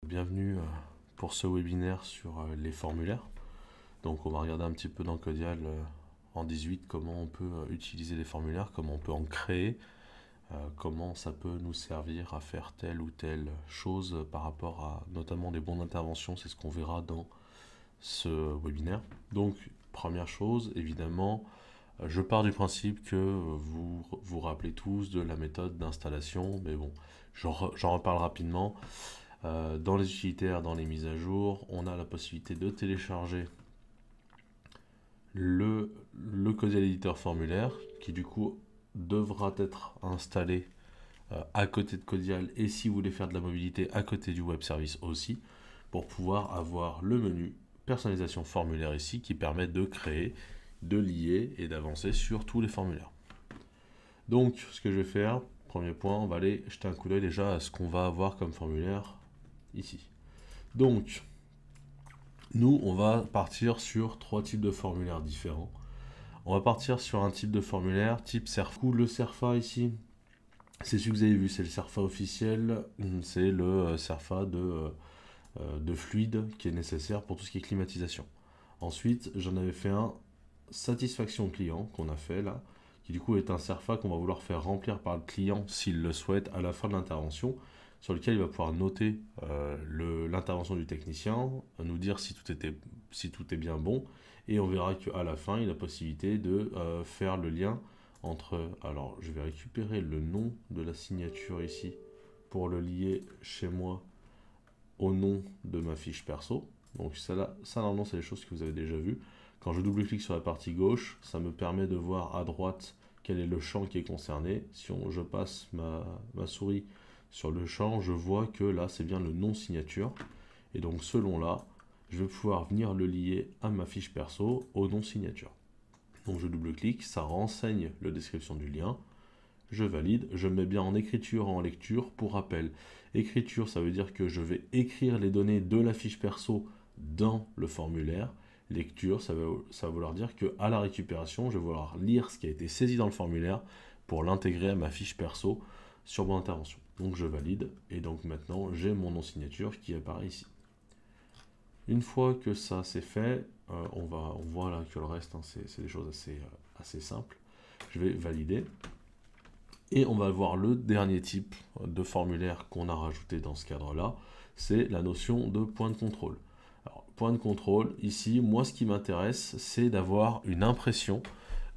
Bienvenue pour ce webinaire sur les formulaires. Donc on va regarder un petit peu dans Codial en 18 comment on peut utiliser les formulaires, comment on peut en créer, comment ça peut nous servir à faire telle ou telle chose par rapport à notamment des bons d'intervention. C'est ce qu'on verra dans ce webinaire. Donc première chose, évidemment, je pars du principe que vous vous rappelez tous de la méthode d'installation, mais bon, j'en reparle rapidement. Dans les utilitaires, dans les mises à jour, on a la possibilité de télécharger le Codial Editor formulaire qui du coup devra être installé à côté de Codial et si vous voulez faire de la mobilité à côté du web service aussi pour pouvoir avoir le menu personnalisation formulaire ici qui permet de créer, de lier et d'avancer sur tous les formulaires. Donc ce que je vais faire, premier point, on va aller jeter un coup d'œil déjà à ce qu'on va avoir comme formulaire ici. Donc, nous, on va partir sur trois types de formulaires différents. On va partir sur un type de formulaire type SERFA. Le SERFA ici, c'est celui que vous avez vu, c'est le SERFA officiel, c'est le SERFA de fluide qui est nécessaire pour tout ce qui est climatisation. Ensuite, j'en avais fait un satisfaction client qu'on a fait là, qui du coup est un SERFA qu'on va vouloir faire remplir par le client s'il le souhaite à la fin de l'intervention, sur lequel il va pouvoir noter l'intervention du technicien, nous dire si tout est bien bon, et on verra qu'à la fin, il a la possibilité de faire le lien entre... Alors, je vais récupérer le nom de la signature ici pour le lier chez moi au nom de ma fiche perso. Donc ça normalement, c'est les choses que vous avez déjà vues. Quand je double-clique sur la partie gauche, ça me permet de voir à droite quel est le champ qui est concerné. Si je passe ma souris sur le champ, je vois que là, c'est bien le nom signature. Et donc, selon là, je vais pouvoir venir le lier à ma fiche perso au nom signature. Donc, je double-clique, ça renseigne la description du lien. Je valide, je mets bien en écriture, en lecture. Pour rappel, écriture, ça veut dire que je vais écrire les données de la fiche perso dans le formulaire. Lecture, ça va vouloir dire qu'à la récupération, je vais vouloir lire ce qui a été saisi dans le formulaire pour l'intégrer à ma fiche perso sur mon intervention. Donc je valide, et donc maintenant j'ai mon nom signature qui apparaît ici. Une fois que ça c'est fait, on voit là que le reste, hein, c'est des choses assez simples. Je vais valider. Et on va voir le dernier type de formulaire qu'on a rajouté dans ce cadre-là, c'est la notion de point de contrôle. Alors, point de contrôle, ici, moi ce qui m'intéresse, c'est d'avoir une impression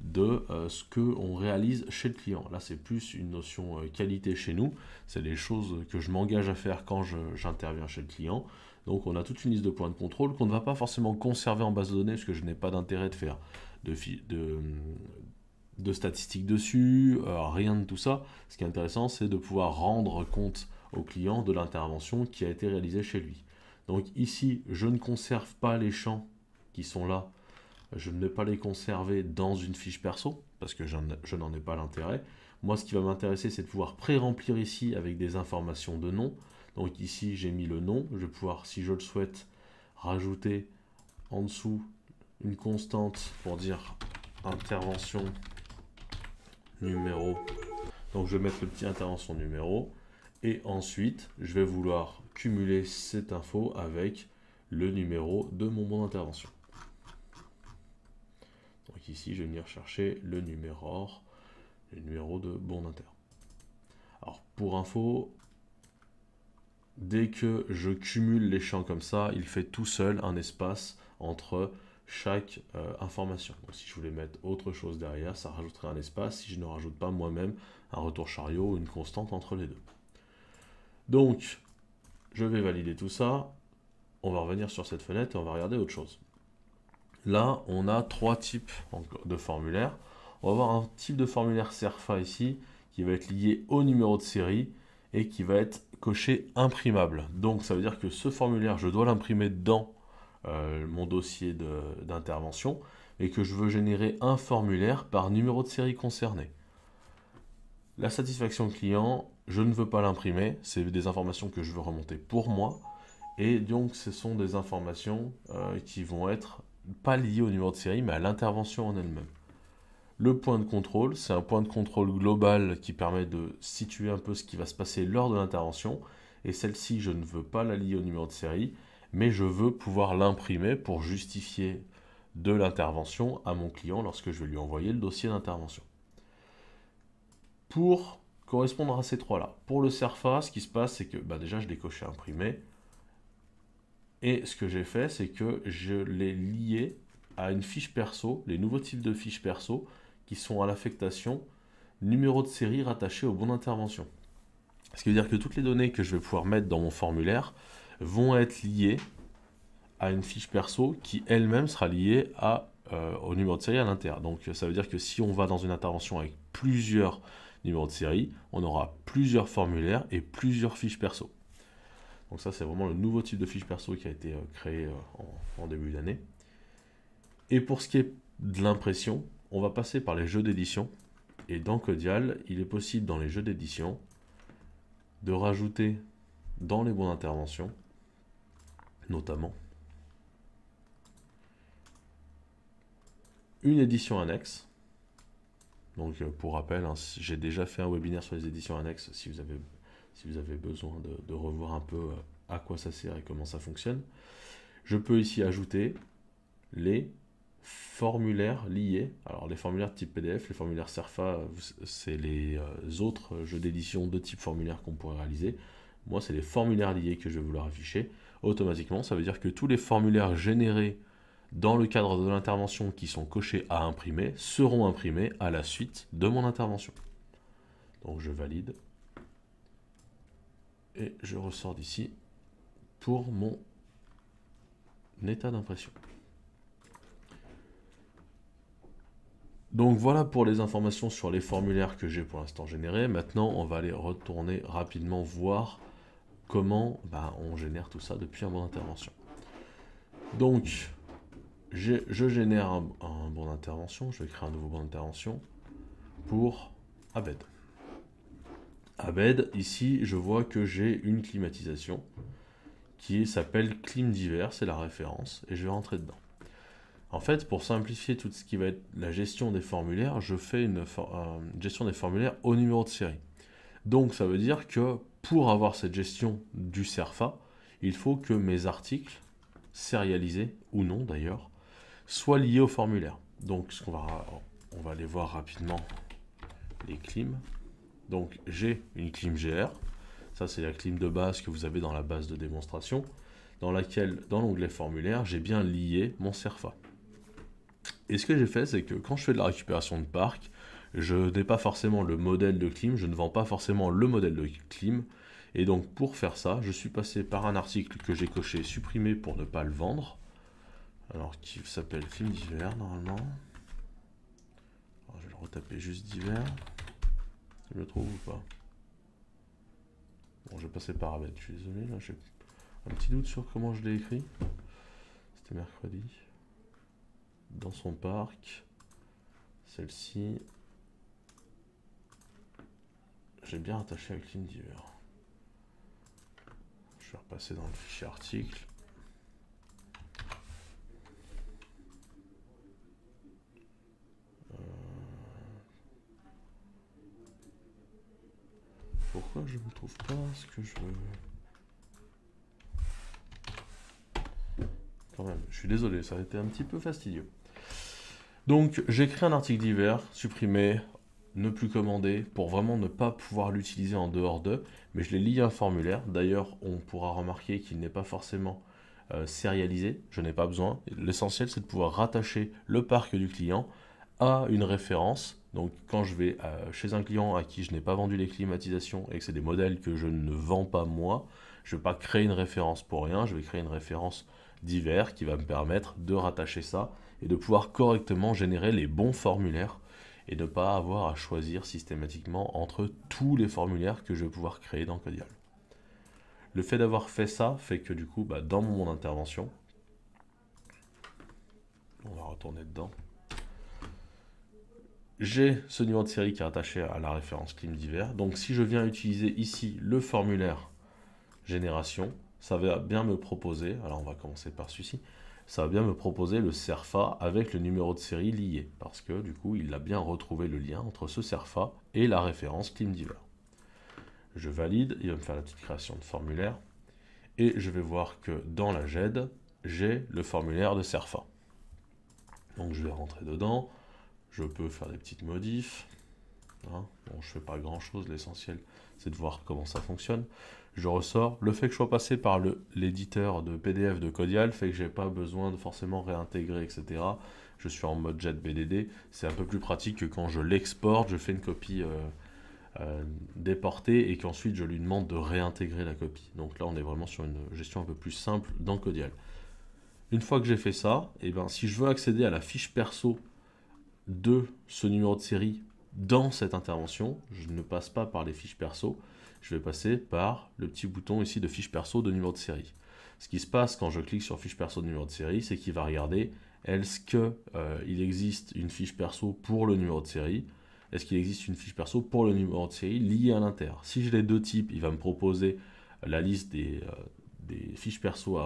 de ce qu'on réalise chez le client. Là, c'est plus une notion qualité chez nous. C'est des choses que je m'engage à faire quand j'interviens chez le client. Donc, on a toute une liste de points de contrôle qu'on ne va pas forcément conserver en base de données parce que je n'ai pas d'intérêt de faire de statistiques dessus, rien de tout ça. Ce qui est intéressant, c'est de pouvoir rendre compte au client de l'intervention qui a été réalisée chez lui. Donc ici, je ne conserve pas les champs qui sont là. Je ne vais pas les conserver dans une fiche perso, parce que je n'en ai pas l'intérêt. Moi, ce qui va m'intéresser, c'est de pouvoir pré-remplir ici avec des informations de nom. Donc ici, j'ai mis le nom. Je vais pouvoir, si je le souhaite, rajouter en dessous une constante pour dire intervention numéro. Donc je vais mettre le petit intervention numéro. Et ensuite, je vais vouloir cumuler cette info avec le numéro de mon bon d'intervention. Donc ici, je vais venir chercher le numéro de bon d'inter. Alors pour info, dès que je cumule les champs comme ça, il fait tout seul un espace entre chaque information. Donc si je voulais mettre autre chose derrière, ça rajouterait un espace si je ne rajoute pas moi-même un retour chariot ou une constante entre les deux. Donc, je vais valider tout ça. On va revenir sur cette fenêtre et on va regarder autre chose. Là, on a trois types de formulaires. On va avoir un type de formulaire SERFA ici qui va être lié au numéro de série et qui va être coché imprimable. Donc, ça veut dire que ce formulaire, je dois l'imprimer dans mon dossier d'intervention et que je veux générer un formulaire par numéro de série concerné. La satisfaction client, je ne veux pas l'imprimer, c'est des informations que je veux remonter pour moi et donc ce sont des informations qui vont être pas liées au numéro de série mais à l'intervention en elle-même. Le point de contrôle, c'est un point de contrôle global qui permet de situer un peu ce qui va se passer lors de l'intervention et celle-ci, je ne veux pas la lier au numéro de série, mais je veux pouvoir l'imprimer pour justifier de l'intervention à mon client lorsque je vais lui envoyer le dossier d'intervention. Pour correspondre à ces trois-là, pour le CERFA, ce qui se passe, c'est que déjà, je l'ai coché imprimé, et ce que j'ai fait, c'est que je l'ai lié à une fiche perso, les nouveaux types de fiches perso qui sont à l'affectation numéro de série rattaché au bon d'intervention. Ce qui veut dire que toutes les données que je vais pouvoir mettre dans mon formulaire vont être liées à une fiche perso qui elle-même sera liée au numéro de série à l'intérieur. Donc ça veut dire que si on va dans une intervention avec plusieurs numéros de série, on aura plusieurs formulaires et plusieurs fiches perso. Donc ça, c'est vraiment le nouveau type de fiche perso qui a été créé en début d'année. Et pour ce qui est de l'impression, on va passer par les jeux d'édition. Et dans Codial, il est possible dans les jeux d'édition de rajouter dans les bons d'intervention, notamment, une édition annexe. Donc pour rappel, hein, j'ai déjà fait un webinaire sur les éditions annexes si vous avez besoin de revoir un peu à quoi ça sert et comment ça fonctionne. Je peux ici ajouter les formulaires liés. Alors les formulaires de type PDF, les formulaires CERFA, c'est les autres jeux d'édition de type formulaire qu'on pourrait réaliser. Moi, c'est les formulaires liés que je vais vouloir afficher. Automatiquement, ça veut dire que tous les formulaires générés dans le cadre de l'intervention qui sont cochés à imprimer seront imprimés à la suite de mon intervention. Donc je valide et je ressors d'ici pour mon état d'impression. Donc voilà pour les informations sur les formulaires que j'ai pour l'instant générés. Maintenant, on va aller retourner rapidement voir comment on génère tout ça depuis un bon d'intervention. Donc, je génère un bon d'intervention. Je vais créer un nouveau bon d'intervention pour Abed. Abed, ici, je vois que j'ai une climatisation qui s'appelle Clim Divers, c'est la référence, et je vais rentrer dedans. En fait, pour simplifier tout ce qui va être la gestion des formulaires, je fais une gestion des formulaires au numéro de série. Donc, ça veut dire que pour avoir cette gestion du CERFA, il faut que mes articles, sérialisés ou non d'ailleurs, soient liés au formulaire. Donc, on va aller voir rapidement les clims. Donc, j'ai une clim GR. Ça, c'est la clim de base que vous avez dans la base de démonstration, dans laquelle, dans l'onglet formulaire, j'ai bien lié mon CERFA. Et ce que j'ai fait, c'est que quand je fais de la récupération de parc, je n'ai pas forcément le modèle de clim, je ne vends pas forcément le modèle de clim. Et donc, pour faire ça, je suis passé par un article que j'ai coché supprimer pour ne pas le vendre. Alors, qui s'appelle clim d'hiver, normalement. Alors, je vais le retaper juste d'hiver. Je le trouve ou pas? Bon, je vais passer par Abed, je suis désolé, là j'ai un petit doute sur comment je l'ai écrit. C'était mercredi. Dans son parc, celle-ci, j'ai bien attaché avec clim d'hiver. Je vais repasser dans le fichier article. Pourquoi je ne trouve pas ce que je veux? Quand même, je suis désolé, ça a été un petit peu fastidieux. Donc, j'ai créé un article d'hiver, supprimer, ne plus commander, pour vraiment ne pas pouvoir l'utiliser en dehors d'eux, mais je l'ai lié à un formulaire. D'ailleurs, on pourra remarquer qu'il n'est pas forcément sérialisé, je n'ai pas besoin. L'essentiel, c'est de pouvoir rattacher le parc du client à une référence. Donc, quand je vais chez un client à qui je n'ai pas vendu les climatisations et que c'est des modèles que je ne vends pas moi, je ne vais pas créer une référence pour rien, je vais créer une référence d'hiver qui va me permettre de rattacher ça et de pouvoir correctement générer les bons formulaires et ne pas avoir à choisir systématiquement entre tous les formulaires que je vais pouvoir créer dans Codial. Le fait d'avoir fait ça fait que du coup, dans mon intervention, on va retourner dedans, j'ai ce numéro de série qui est attaché à la référence clim d'hiver. Donc si je viens utiliser ici le formulaire génération, ça va bien me proposer, alors on va commencer par celui-ci, ça va bien me proposer le CERFA avec le numéro de série lié, parce que du coup il a bien retrouvé le lien entre ce CERFA et la référence clim d'hiver. Je valide, il va me faire la petite création de formulaire. Et je vais voir que dans la GED, j'ai le formulaire de CERFA. Donc je vais rentrer dedans, je peux faire des petites modifs. Hein. Bon, je ne fais pas grand chose, l'essentiel c'est de voir comment ça fonctionne. Je ressors, le fait que je sois passé par l'éditeur de PDF de Codial fait que je n'ai pas besoin de forcément réintégrer, etc. Je suis en mode jet BDD, c'est un peu plus pratique que quand je l'exporte, je fais une copie déportée et qu'ensuite je lui demande de réintégrer la copie. Donc là on est vraiment sur une gestion un peu plus simple dans Codial. Une fois que j'ai fait ça, et ben, si je veux accéder à la fiche perso de ce numéro de série dans cette intervention, je ne passe pas par les fiches perso, je vais passer par le petit bouton ici de fiche perso de numéro de série. Ce qui se passe quand je clique sur fiche perso de numéro de série, c'est qu'il va regarder est-ce qu'il existe une fiche perso pour le numéro de série, est-ce qu'il existe une fiche perso pour le numéro de série liée à l'inter. Si j'ai les deux types, il va me proposer la liste des fiches perso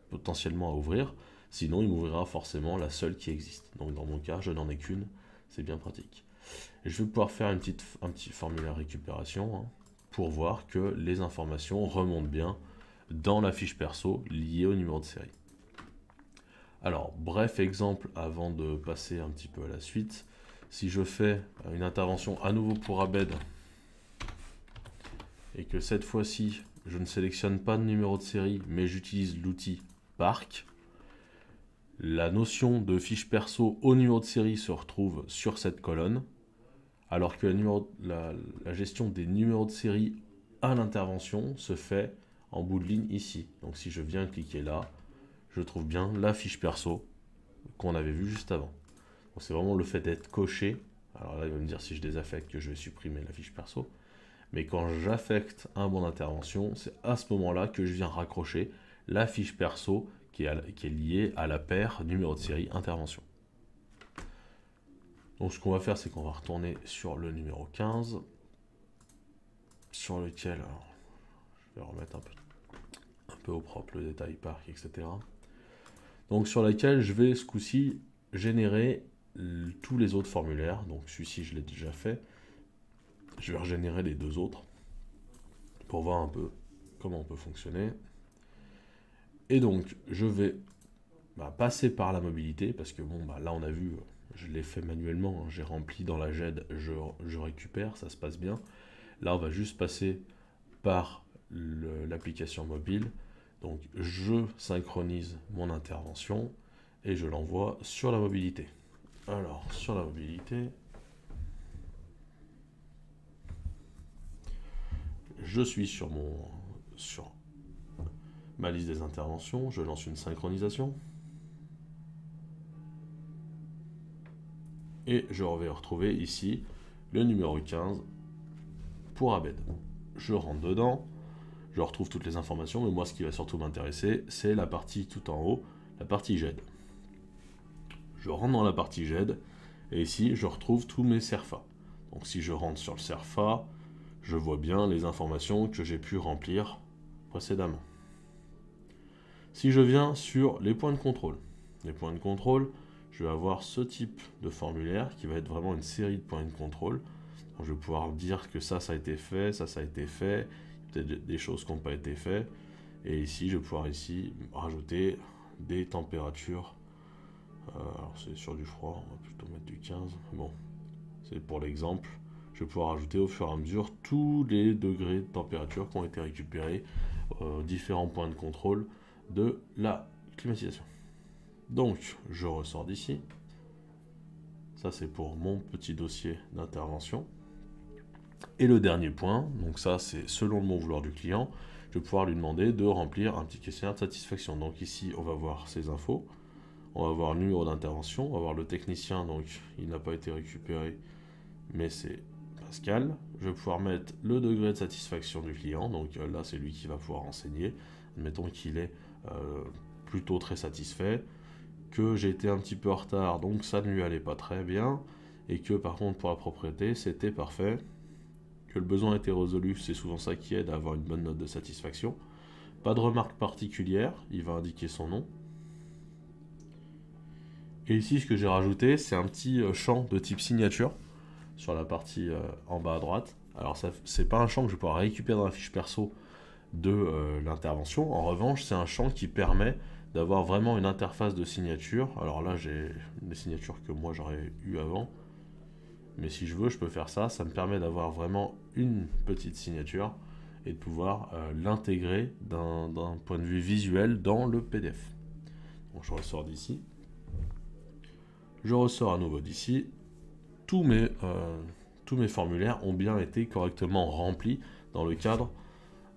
potentiellement à ouvrir, sinon il m'ouvrira forcément la seule qui existe. Donc dans mon cas, je n'en ai qu'une, c'est bien pratique. Et je vais pouvoir faire un petit formulaire récupération hein, pour voir que les informations remontent bien dans la fiche perso liée au numéro de série. Alors, bref exemple avant de passer un petit peu à la suite. Si je fais une intervention à nouveau pour Abed et que cette fois-ci, je ne sélectionne pas de numéro de série, mais j'utilise l'outil Parc, la notion de fiche perso au numéro de série se retrouve sur cette colonne, alors que la gestion des numéros de série à l'intervention se fait en bout de ligne ici. Donc si je viens cliquer là, je trouve bien la fiche perso qu'on avait vue juste avant. C'est vraiment le fait d'être coché. Alors là, il va me dire si je désaffecte que je vais supprimer la fiche perso. Mais quand j'affecte un bon d'intervention, c'est à ce moment-là que je viens raccrocher la fiche perso qui est liée à la paire numéro de série intervention. Donc ce qu'on va faire, c'est qu'on va retourner sur le numéro 15, sur lequel, alors, je vais remettre un peu au propre le détail parc, etc. Donc sur lequel je vais ce coup-ci générer tous les autres formulaires. Donc celui-ci, je l'ai déjà fait. Je vais régénérer les deux autres pour voir un peu comment on peut fonctionner. Et donc, je vais passer par la mobilité, parce que bon, là on a vu, je l'ai fait manuellement, hein, j'ai rempli dans la GED, je récupère, ça se passe bien. Là, on va juste passer par l'application mobile. Donc, je synchronise mon intervention et je l'envoie sur la mobilité. Alors, sur la mobilité, je suis sur ma liste des interventions, je lance une synchronisation. Et je vais retrouver ici le numéro 15 pour Abed. Je rentre dedans, je retrouve toutes les informations, mais moi ce qui va surtout m'intéresser, c'est la partie tout en haut, la partie GED. Je rentre dans la partie GED, et ici je retrouve tous mes CERFA. Donc si je rentre sur le CERFA, je vois bien les informations que j'ai pu remplir précédemment. Si je viens sur les points de contrôle, je vais avoir ce type de formulaire qui va être vraiment une série de points de contrôle. Donc je vais pouvoir dire que ça a été fait, ça a été fait, peut-être des choses qui n'ont pas été faites. Et ici, je vais pouvoir rajouter des températures. Alors c'est sur du froid, on va plutôt mettre du 15. Bon, c'est pour l'exemple. Je vais pouvoir ajouter au fur et à mesure tous les degrés de température qui ont été récupérés aux différents points de contrôle de la climatisation. Donc, je ressors d'ici. Ça, c'est pour mon petit dossier d'intervention. Et le dernier point, donc ça, c'est selon le bon vouloir du client, je vais pouvoir lui demander de remplir un petit questionnaire de satisfaction. Donc ici, on va voir ses infos. On va voir le numéro d'intervention. On va voir le technicien, donc il n'a pas été récupéré, mais c'est Pascal. Je vais pouvoir mettre le degré de satisfaction du client. Donc là, c'est lui qui va pouvoir renseigner. Admettons qu'il est plutôt très satisfait, que j'ai été un petit peu en retard, donc ça ne lui allait pas très bien, et que par contre pour la propriété, c'était parfait, que le besoin était résolu, c'est souvent ça qui aide à avoir une bonne note de satisfaction. Pas de remarque particulière, il va indiquer son nom. Et ici, ce que j'ai rajouté, c'est un petit champ de type signature, sur la partie en bas à droite, Alors, c'est pas un champ que je vais pouvoir récupérer dans la fiche perso de l'intervention. En revanche, c'est un champ qui permet d'avoir vraiment une interface de signature. Alors là, j'ai des signatures que moi j'aurais eu avant. Mais si je veux, je peux faire ça. Ça me permet d'avoir vraiment une petite signature et de pouvoir l'intégrer d'un point de vue visuel dans le PDF. Donc je ressors d'ici. Je ressors à nouveau d'ici. Tous mes formulaires ont bien été correctement remplis dans le cadre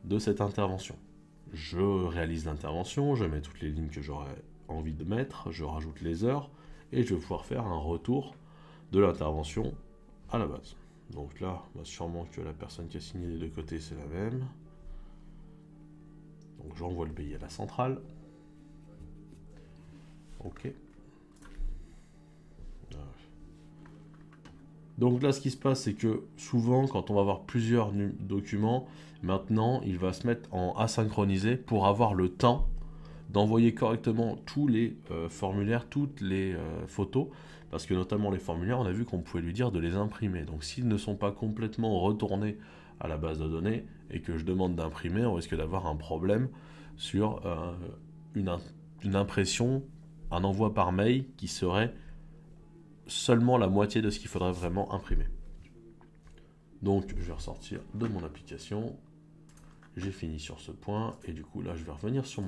de cette intervention. Je réalise l'intervention, je mets toutes les lignes que j'aurais envie de mettre, je rajoute les heures et je vais pouvoir faire un retour de l'intervention à la base. Donc là, bah sûrement que la personne qui a signé des deux côtés, c'est la même. Donc j'envoie le billet à la centrale. Ok. Donc là, ce qui se passe, c'est que souvent, quand on va avoir plusieurs documents, maintenant, il va se mettre en asynchronisé pour avoir le temps d'envoyer correctement tous les formulaires, toutes les photos, parce que notamment les formulaires, on a vu qu'on pouvait lui dire de les imprimer. Donc s'ils ne sont pas complètement retournés à la base de données et que je demande d'imprimer, on risque d'avoir un problème sur une impression, un envoi par mail qui serait seulement la moitié de ce qu'il faudrait vraiment imprimer. Donc je vais ressortir de mon application. J'ai fini sur ce point et du coup là je vais revenir sur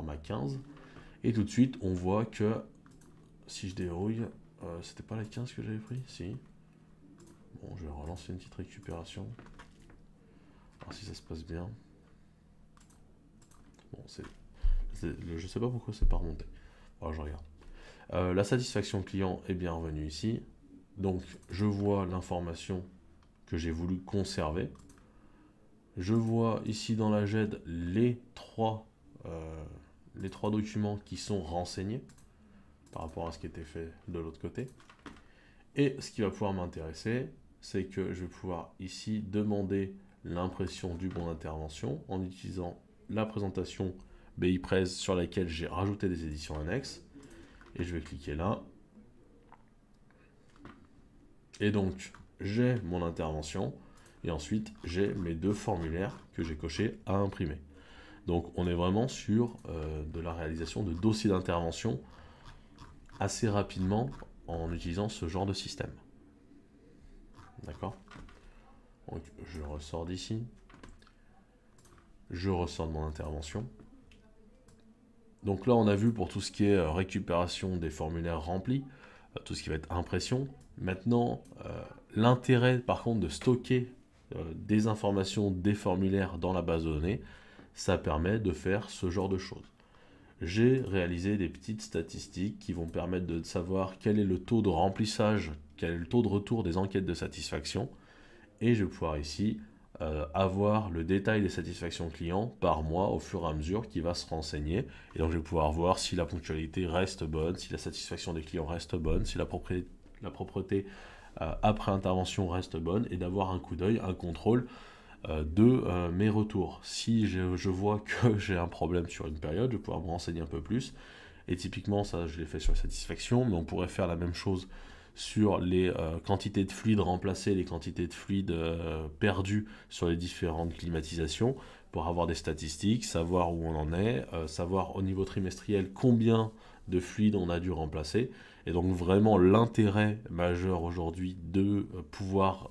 ma 15 et tout de suite on voit que si je dérouille, c'était pas la 15 que j'avais pris, si. Bon, je vais relancer une petite récupération. voir si ça se passe bien. Bon, je sais pas pourquoi c'est pas remonté. Alors je regarde. La satisfaction client est bien revenue ici. Donc je vois l'information que j'ai voulu conserver. Je vois ici dans la GED les trois documents qui sont renseignés par rapport à ce qui était fait de l'autre côté. Et ce qui va pouvoir m'intéresser, c'est que je vais pouvoir ici demander l'impression du bon d'intervention en utilisant la présentation BIPRES sur laquelle j'ai rajouté des éditions annexes. Et je vais cliquer là. Et donc, j'ai mon intervention. Et ensuite, j'ai mes deux formulaires que j'ai cochés à imprimer. Donc, on est vraiment sur de la réalisation de dossiers d'intervention assez rapidement en utilisant ce genre de système. D'accord? Donc, je ressors d'ici. Je ressors de mon intervention. Donc là, on a vu pour tout ce qui est récupération des formulaires remplis, tout ce qui va être impression. Maintenant, l'intérêt par contre de stocker des informations, des formulaires dans la base de données, ça permet de faire ce genre de choses. J'ai réalisé des petites statistiques qui vont permettre de savoir quel est le taux de remplissage, quel est le taux de retour des enquêtes de satisfaction. Et je vais pouvoir ici avoir le détail des satisfactions clients par mois au fur et à mesure qui va se renseigner. Et donc je vais pouvoir voir si la ponctualité reste bonne, si la satisfaction des clients reste bonne, si la propreté après intervention reste bonne, et d'avoir un coup d'œil, un contrôle de mes retours. Si je vois que j'ai un problème sur une période, je vais pouvoir me renseigner un peu plus. Et typiquement, ça je l'ai fait sur la satisfaction, mais on pourrait faire la même chose sur les quantités de fluide remplacées, les quantités de fluide perdues sur les différentes climatisations, pour avoir des statistiques, savoir où on en est, savoir au niveau trimestriel combien de fluide on a dû remplacer. Et donc vraiment l'intérêt majeur aujourd'hui de pouvoir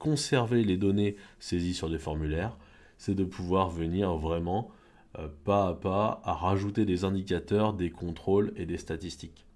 conserver les données saisies sur des formulaires, c'est de pouvoir venir vraiment pas à pas à rajouter des indicateurs, des contrôles et des statistiques.